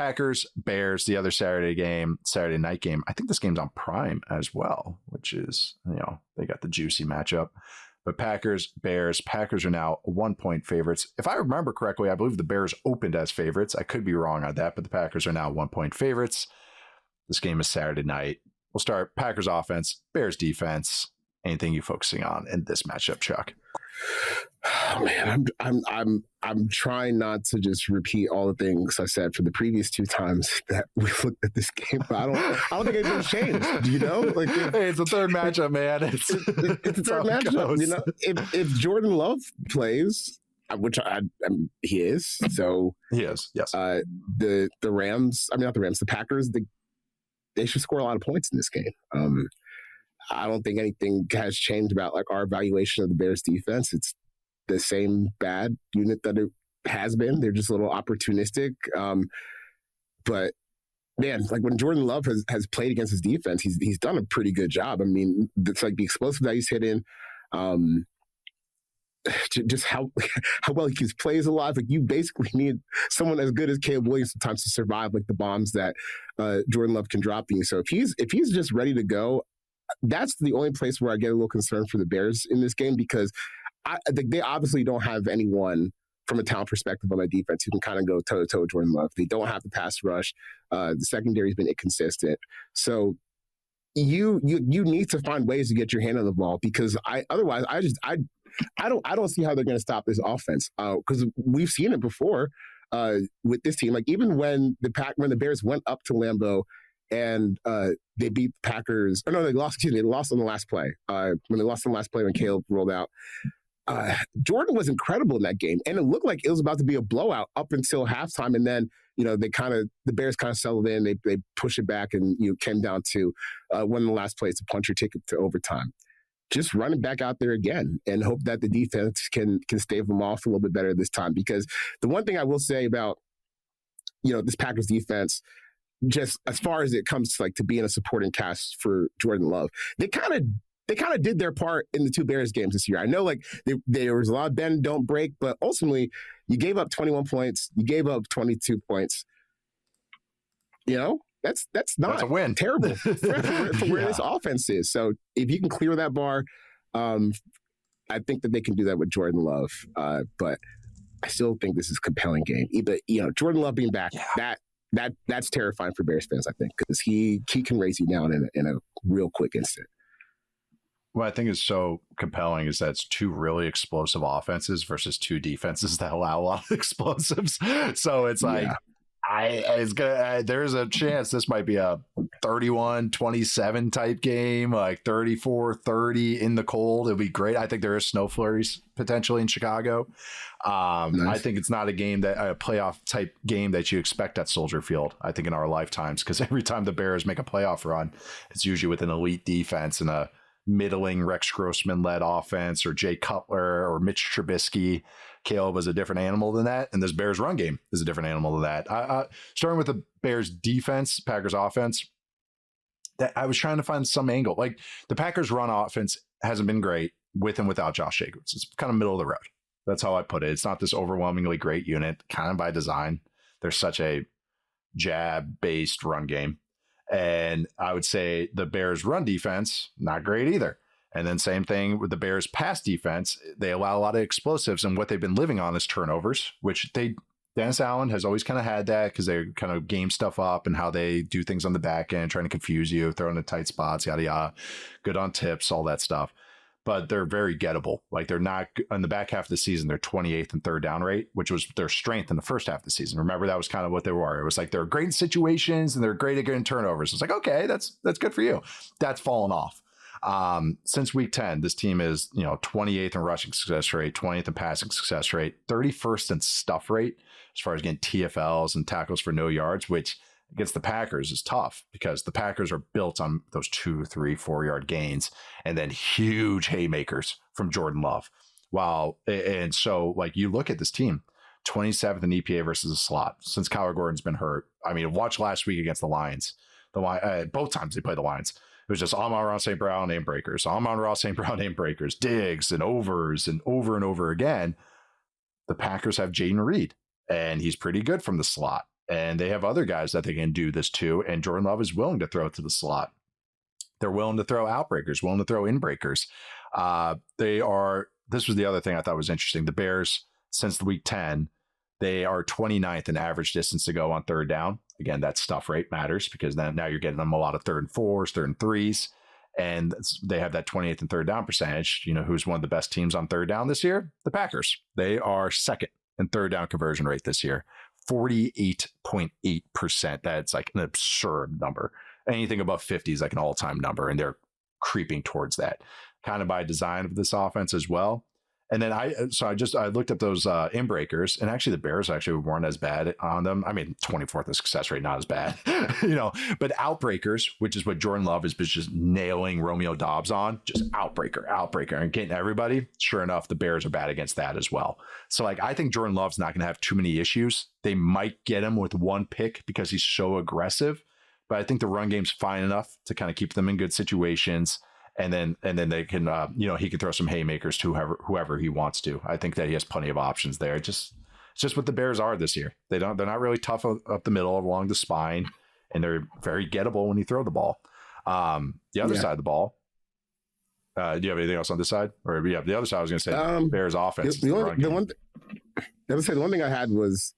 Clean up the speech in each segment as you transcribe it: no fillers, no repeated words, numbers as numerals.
Packers, Bears, the other Saturday night game. I think this game's on Prime as well, which is, they got the juicy matchup. But Packers, Bears, Packers are now 1-point favorites. If I remember correctly, I believe the Bears opened as favorites. I could be wrong on that, but the Packers are now 1-point favorites. This game is Saturday night. We'll start Packers offense, Bears defense. Anything you focusing on in this matchup, Chuck? Oh, man, I'm trying not to just repeat all the things I said for the previous two times that we looked at this game. But I don't think anything's changed. Hey, it's the third matchup, man. It's the third matchup. If Jordan Love plays, which he is, so he is. Yes. The Rams. I mean, not the Rams. The Packers. They should score a lot of points in this game. I don't think anything has changed about our evaluation of the Bears defense. It's the same bad unit that it has been. They're just a little opportunistic. But man, when Jordan Love has played against his defense, he's done a pretty good job. I mean, it's the explosive that he's hitting, just how well he keeps plays alive. You basically need someone as good as Caleb Williams sometimes to survive the bombs that Jordan Love can drop you. So if he's just ready to go, that's the only place where I get a little concerned for the Bears in this game, because I think they obviously don't have anyone from a talent perspective on that defense who can kind of go toe-to-toe with Jordan Love. They don't have the pass rush. The secondary's been inconsistent. So you need to find ways to get your hand on the ball, because otherwise I don't see how they're going to stop this offense, because we've seen it before with this team. Even when the Bears went up to Lambeau and they beat the Packers. Oh, no, they lost. Excuse me, they lost on the last play. When they lost on the last play when Caleb rolled out, Jordan was incredible in that game, and it looked like it was about to be a blowout up until halftime. And then the Bears kind of settled in. They pushed it back, and came down to one of the last plays to punch your ticket to overtime. Just run it back out there again and hope that the defense can stave them off a little bit better this time. Because the one thing I will say about this Packers defense, just as far as it comes to being a supporting cast for Jordan Love, they kind of did their part in the two Bears games this year. I know there was a lot of bend, don't break, but ultimately you gave up 21 points, you gave up 22 points. That's a win. Terrible for where this offense is. So if you can clear that bar, I think that they can do that with Jordan Love. But I still think this is a compelling game. Jordan Love being back, that's terrifying for Bears fans, I think, because he can race you down in a real quick instant. What I think is so compelling is that it's two really explosive offenses versus two defenses that allow a lot of explosives. So it's there's a chance this might be a 31-27 type game, 34-30 in the cold. It'll be great. I think there is snow flurries potentially in Chicago. Nice. I think it's not a playoff type game that you expect at Soldier Field, I think, in our lifetimes, because every time the Bears make a playoff run, it's usually with an elite defense and a middling Rex Grossman led offense, or Jay Cutler or Mitch Trubisky. Caleb was a different animal than that, and this Bears run game is a different animal than that. Starting with the Bears defense, Packers offense, that I was trying to find some angle. The Packers run offense hasn't been great with and without Josh Jacobs. It's kind of middle of the road. That's how I put it. It's not this overwhelmingly great unit, kind of by design. There's such a jab-based run game. And I would say the Bears run defense, not great either. And then same thing with the Bears pass defense. They allow a lot of explosives, and what they've been living on is turnovers, which Dennis Allen has always kind of had that, because they kind of game stuff up and how they do things on the back end, trying to confuse you, throw in the tight spots, yada, yada, good on tips, all that stuff. But they're very gettable. They're not, in the back half of the season, they're 28th in third down rate, which was their strength in the first half of the season. Remember, that was kind of what they were. It was they're great in situations and they're great at getting turnovers. It's okay, that's good for you. That's fallen off. Since week 10, this team is 28th in rushing success rate, 20th in passing success rate, 31st in stuff rate as far as getting TFLs and tackles for no yards, which against the Packers is tough, because the Packers are built on those 2, 3, 4 yard gains and then huge haymakers from Jordan Love. And so you look at this team, 27th in EPA versus the slot since Kyler Gordon's been hurt. I mean, watch last week against the Lions. Both times they played the Lions, it was just Amon-Ra St. Brown and breakers, Amon-Ra St. Brown and breakers, digs and overs, and over again. The Packers have Jaden Reed, and he's pretty good from the slot. and they have other guys that they can do this to. And Jordan Love is willing to throw it to the slot. They're willing to throw outbreakers, willing to throw inbreakers. This was the other thing I thought was interesting. The Bears, since the week 10, they are 29th in average distance to go on third down. Again, that stuff rate matters because then now you're getting them a lot of 3rd and 4s, 3rd and 3s. And they have that 28th and third down percentage. You know, who's one of the best teams on third down this year? The Packers. They are 2nd in third down conversion rate this year, 48.8%. That's like an absurd number. Anything above 50 is like an all-time number, and they're creeping towards that, kind of by design of this offense as well. And then I looked at those inbreakers, and actually the Bears actually weren't as bad on them. I mean, 24th in success rate, not as bad, but outbreakers, which is what Jordan Love is just nailing Romeo Doubs on, just outbreaker and getting everybody. Sure enough, the Bears are bad against that as well. So like, I think Jordan Love's not going to have too many issues. They might get him with one pick because he's so aggressive, but I think the run game's fine enough to kind of keep them in good situations. And then they can, he can throw some haymakers to whoever he wants to. I think that he has plenty of options there. It's just what the Bears are this year. They're not really tough up the middle along the spine, and they're very gettable when you throw the ball. The other side of the ball. Do you have anything else on this side? Or the other side I was going to say Bears offense. The one thing I had was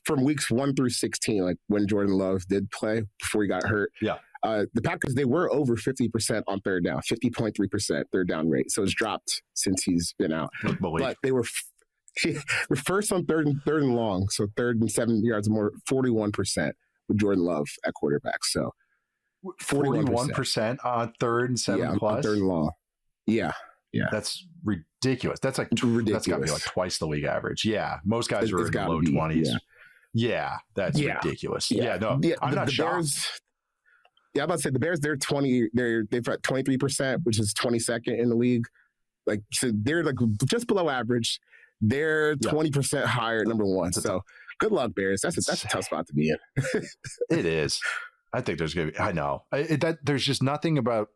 from weeks 1 through 16, like when Jordan Love did play before he got hurt. Yeah. The Packers, they were over 50% on third down, 50.3% third down rate. So it's dropped since he's been out. But they were first on third and long. So 3rd and 7 yards or more, 41% with Jordan Love at quarterback. So 41% on 3rd and 7 plus? On 3rd and long. Yeah. That's ridiculous. That's ridiculous. That's got to be like twice the league average. Yeah. Most guys are in the low 20s. Yeah. That's ridiculous. I'm not shocked. I'm about to say the Bears. They've got 23%, which is 22nd in the league. Like, so they're like just below average. They're 20% higher at number 1. So good luck, Bears. That's a tough spot to be in. It is. I think there's gonna be. I know there's just nothing about.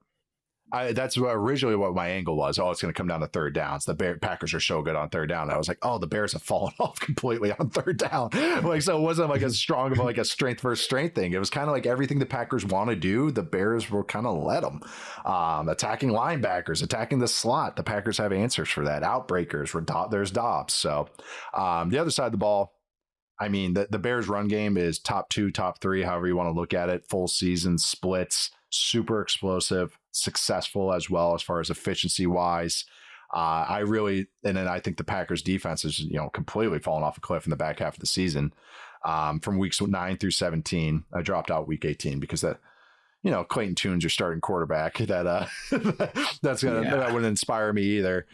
That's originally what my angle was. Oh, it's going to come down to third downs. The Packers are so good on third down. I was like, oh, the Bears have fallen off completely on third down. Like, so it wasn't like as strong of like a strength versus strength thing. It was kind of like everything the Packers want to do, the Bears will kind of let them. Attacking linebackers, attacking the slot. The Packers have answers for that. Outbreakers, there's Dobbs. So the other side of the ball, I mean, the Bears run game is top 2, top 3, however you want to look at it. Full season splits, super explosive, successful as well as far as efficiency wise. And then I think the Packers defense is, completely fallen off a cliff in the back half of the season. From weeks 9 through 17, I dropped out week 18 because Clayton Tune's your starting quarterback. That wouldn't inspire me either.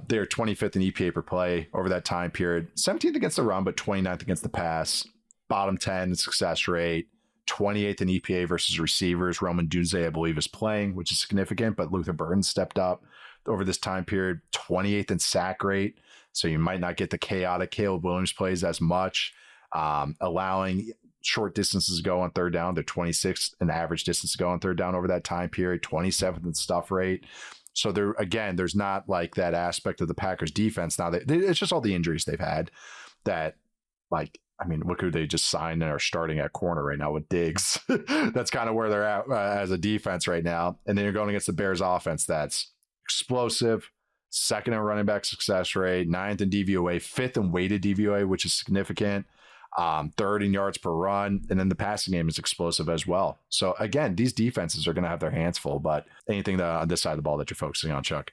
They're 25th in EPA per play over that time period. 17th against the run, but 29th against the pass. Bottom 10 in success rate. 28th in EPA versus receivers. Roman Dunze, I believe, is playing, which is significant, but Luther Burden stepped up over this time period. 28th in sack rate, so you might not get the chaotic Caleb Williams plays as much. Allowing short distances to go on third down. They're 26th in average distance to go on third down over that time period. 27th in stuff rate. So there's not like that aspect of the Packers defense. Now it's just all the injuries they've had that, like, I mean, look who they just signed and are starting at corner right now with Diggs. That's kind of where they're at as a defense right now. And then you're going against the Bears offense that's explosive, 2nd in running back success rate, 9th in DVOA, 5th in weighted DVOA, which is significant, 3rd in yards per run. And then the passing game is explosive as well. So again, these defenses are going to have their hands full, but anything on this side of the ball that you're focusing on, Chuck?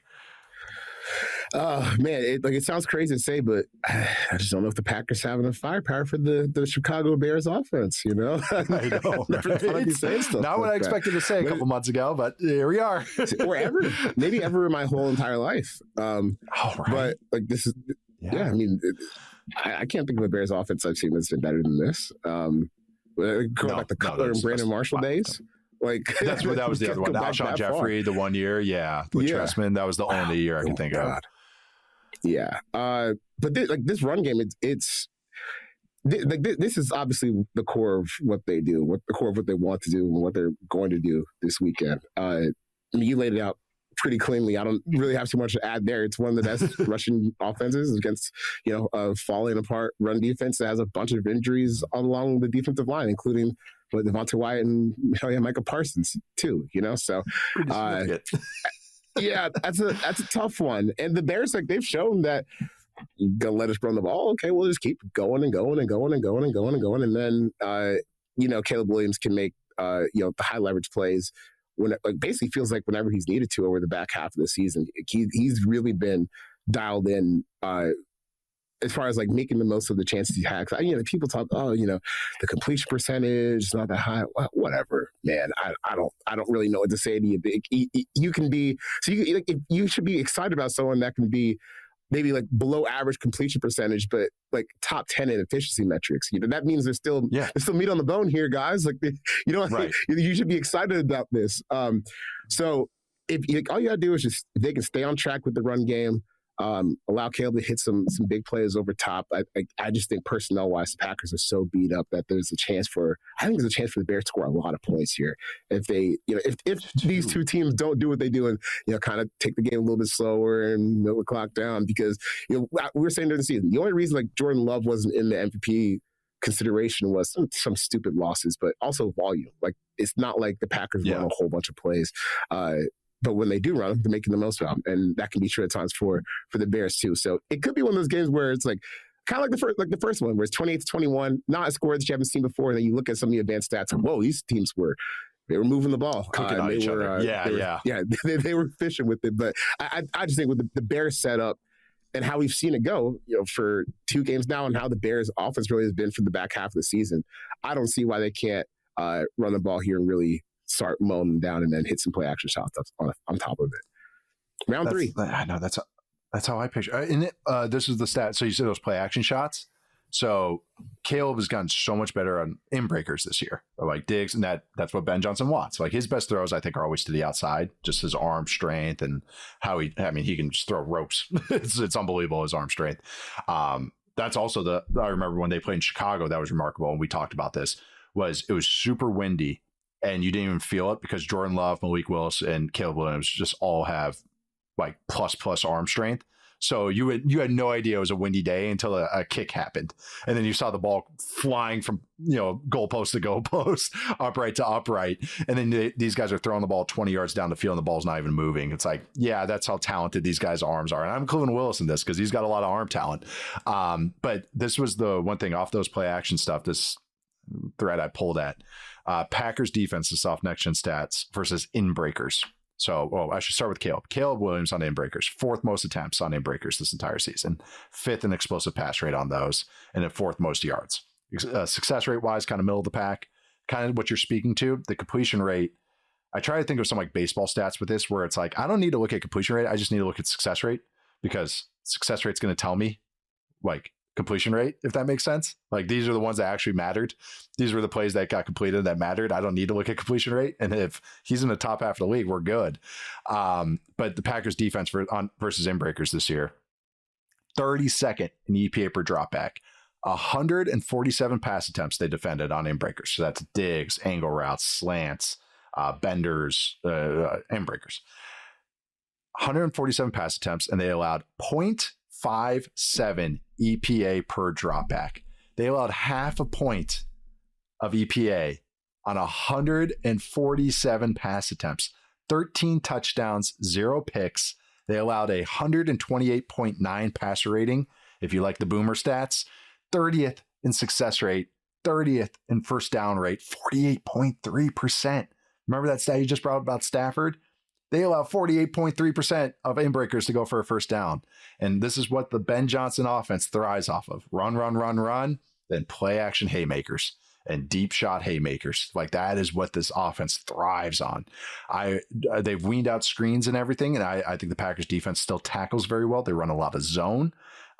Man, it sounds crazy to say, but I just don't know if the Packers have enough firepower for the Chicago Bears offense. I know. Not what I expected to say a couple months ago, but here we are. Or maybe ever in my whole entire life. But like this is, I mean, I can't think of a Bears offense I've seen that's been better than this. Going back to Cutler and Brandon Marshall days. Like that was the other one. Alshon Jeffrey, the 1 year, with Trestman. That was the only year I can think of. Yeah, but this run game, this is obviously the core of what they do, the core of what they want to do, and what they're going to do this weekend. I mean, you laid it out pretty cleanly. I don't really have too much to add there. It's one of the best rushing offenses against, falling apart run defense that has a bunch of injuries along the defensive line, including Devontae Wyatt and Micah Parsons too. So yeah, that's a tough one. And the Bears, they've shown that you're gonna let us run the ball. Okay, we'll just keep going and going and going and going and going and going, and then Caleb Williams can make the high leverage plays when it basically feels like whenever he's needed to over the back half of the season. He's really been dialed in as far as making the most of the chances he had. People talk, the completion percentage is not that high. Well, whatever, man. I don't really know what to say to you. You can be you should be excited about someone that can be maybe below average completion percentage, but top 10 in efficiency metrics. That means there's still meat on the bone here, guys. Right. You should be excited about this. So if all you gotta do is if they can stay on track with the run game, allow Caleb to hit some big plays over top. I just think personnel wise, the Packers are so beat up that there's a chance for the Bears to score a lot of points here. If they, if these two teams don't do what they do and, kind of take the game a little bit slower and milk the clock down, because, we were saying during the season, the only reason Jordan Love wasn't in the MVP consideration was some stupid losses, but also volume. It's not like the Packers run a whole bunch of plays. But when they do run them, they're making the most of them. And that can be true at times for the Bears too. So it could be one of those games where it's kind of like the first one, where it's 28-21, not a score that you haven't seen before. And then you look at some of the advanced stats and, whoa, these teams were moving the ball. Cooking on each other. They were efficient with it. But I just think with the Bears setup and how we've seen it go, for 2 games now, and how the Bears offense really has been for the back half of the season, I don't see why they can't run the ball here and really start mowing them down and then hit some play action shots on top of it. Round 3. I know that's how I picture. And this is the stat. So you said those play action shots. So Caleb has gotten so much better on in-breakers this year, digs, and that's what Ben Johnson wants. His best throws, I think, are always to the outside, just his arm strength and how he can just throw ropes. It's unbelievable, his arm strength. That's also I remember when they played in Chicago, that was remarkable, and we talked about this, it was super windy, and you didn't even feel it because Jordan Love, Malik Willis, and Caleb Williams just all have plus arm strength. So you had no idea it was a windy day until a kick happened, and then you saw the ball flying from goalpost to goalpost, upright to upright, and then these guys are throwing the ball 20 yards down the field and the ball's not even moving. It's that's how talented these guys' arms are, and I'm including Willis in this because he's got a lot of arm talent. But this was the one thing off those play action stuff. This thread I pulled at. Packers defense is off next gen stats versus in breakers. So, I should start with Caleb. Caleb Williams on in breakers, 4th most attempts on in breakers this entire season, 5th in explosive pass rate on those, and then 4th most yards. Success rate wise, kind of middle of the pack, kind of what you're speaking to. The completion rate, I try to think of some baseball stats with this, where it's I don't need to look at completion rate. I just need to look at success rate, because success rate's going to tell me completion rate, if that makes sense. These are the ones that actually mattered. These were the plays that got completed that mattered. I don't need to look at completion rate. And if he's in the top half of the league, we're good. But the Packers defense versus in breakers this year, 32nd in EPA per dropback, 147 pass attempts they defended on in breakers. So that's digs, angle routes, slants, benders, in breakers. 147 pass attempts, and they allowed 0.57 EPA per dropback. They allowed half a point of EPA on 147 pass attempts, 13 touchdowns, 0 picks. They allowed a 128.9 passer rating. If you like the boomer stats, 30th in success rate, 30th in first down rate, 48.3%. Remember that stat you just brought up about Stafford? They allow 48.3% of inbreakers to go for a first down. And this is what the Ben Johnson offense thrives off of. Run, then play action haymakers and deep shot haymakers. That is what this offense thrives on. They've weaned out screens and everything, and I think the Packers defense still tackles very well. They run a lot of zone.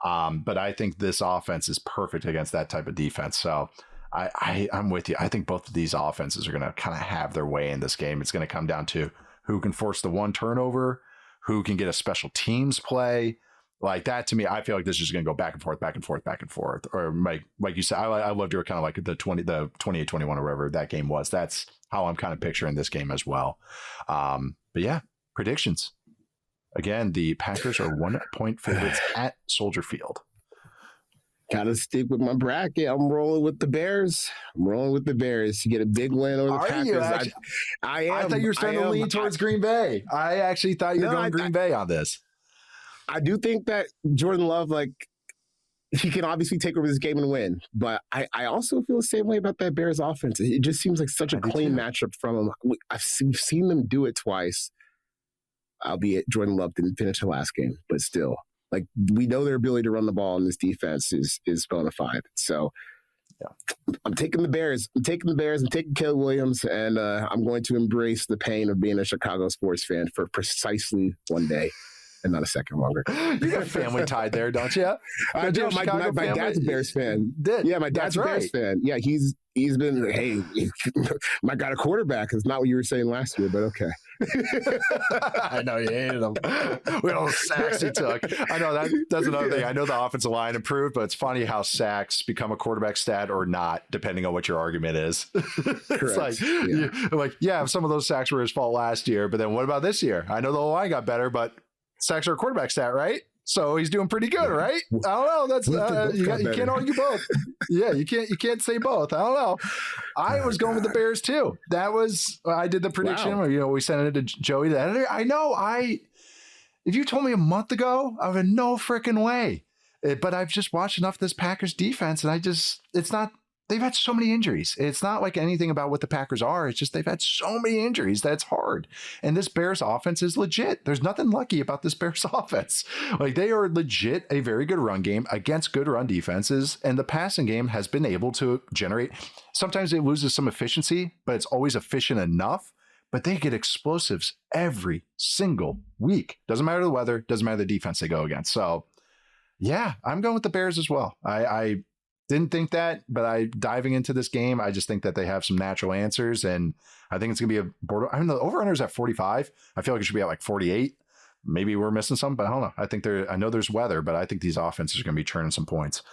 But I think this offense is perfect against that type of defense. So I'm with you. I think both of these offenses are going to kind of have their way in this game. It's going to come down to who can force the one turnover, who can get a special teams play. That to me, I feel this is just going to go back and forth. Or like you said, I loved your kind of the 28-21 or whatever that game was. That's how I'm kind of picturing this game as well. But yeah, predictions. Again, the Packers are 1-point favorites at Soldier Field. Gotta stick with my bracket. I'm rolling with the Bears. To get a big win over the Packers. I am. I thought you were starting to lean towards Green Bay. I actually thought you were going Green Bay on this. I do think that Jordan Love, like, he can obviously take over this game and win. But I also feel the same way about that Bears offense. It just seems like such a clean matchup from them. We've seen them do it twice, albeit Jordan Love didn't finish the last game, but still. Like, we know their ability to run the ball in this defense is bona fide. So, yeah, I'm taking the Bears. I'm taking Caleb Williams, and I'm going to embrace the pain of being a Chicago sports fan for precisely one day and not a second longer. You got family tied there, don't you? I do. My dad's a Bears fan. Yeah, my dad's a Bears fan. Yeah, he's been, hey, my got a quarterback. It's not what you were saying last year, but okay. I know you hated him. We all sacks he took. I know that's another thing. I know the offensive line improved, but it's funny how sacks become a quarterback stat or not, depending on what your argument is. It's like, some of those sacks were his fault last year, but then what about this year? I know the line got better, but sacks are a quarterback stat, right? So he's doing pretty good, right? I don't know. That's you can't argue both. Yeah, you can't say both. I don't know. I was going with the Bears too. I did the prediction. Wow. We sent it to Joey, the editor. I know. If you told me a month ago, I would have no freaking way. But I've just watched enough of this Packers defense, and it's not. They've had so many injuries. It's not like anything about what the Packers are. It's just they've had so many injuries that's hard. And this Bears offense is legit. There's nothing lucky about this Bears offense. Like, they are legit a very good run game against good run defenses. And the passing game has been able to generate. Sometimes it loses some efficiency, but it's always efficient enough. But they get explosives every single week. Doesn't matter the weather. Doesn't matter the defense they go against. So, yeah, I'm going with the Bears as well. I didn't think that, but diving into this game, I just think that they have some natural answers, and I think it's going to be a border. I mean, the over-under is at 45. I feel like it should be at like 48. Maybe we're missing some, but I don't know. I know there's weather, but I think these offenses are going to be churning some points.